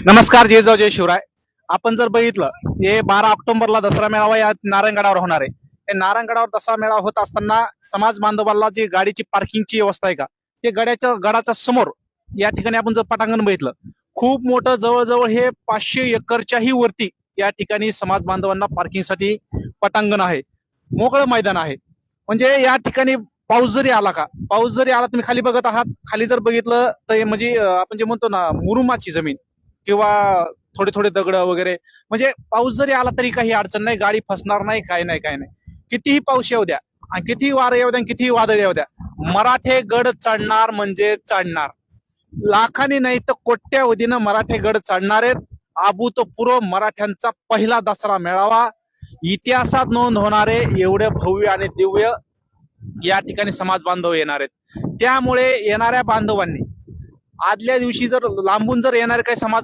नमस्कार, जय जय शिवराय. आपण जर बघितलं, हे 12 ऑक्टोबरला दसरा मेळावा या नारायणगडावर होणार आहे. हे नारायणगडावर दसरा मेळावा होत असताना समाज बांधवांना जी गाडीची पार्किंगची व्यवस्था आहे का, ते गडाच्या समोर या ठिकाणी आपण जर पटांगण बघितलं, खूप मोठं जवळजवळ हे 500 एकरच्याही वरती या ठिकाणी समाज बांधवांना पार्किंगसाठी पटांगण आहे, मोकळं मैदान आहे. म्हणजे या ठिकाणी पाऊस जरी आला तुम्ही खाली बघत आहात, खाली जर बघितलं तर हे म्हणजे आपण जे म्हणतो ना मुरुमाची जमीन किंवा थोडे थोडे दगड वगैरे, म्हणजे पाऊस जरी आला तरी काही अडचण नाही, गाडी फसणार नाही, काय नाही काय नाही. कितीही पाऊस येऊ द्या आणि कितीही वारं येऊ द्या आणि कितीही वादळ येऊ द्या, मराठे गड चढणार म्हणजे चढणार. लाखांनी नाही तर कोट्यावधीनं मराठे गड चढणार आहेत. अभूतपूर्व मराठ्यांचा पहिला दसरा मेळावा, इतिहासात नोंद होणारे एवढे भव्य आणि दिव्य या ठिकाणी समाज बांधव येणार आहेत. त्यामुळे येणाऱ्या बांधवांनी आदल्या दिवशी जर लांबून जर येणारे काही समाज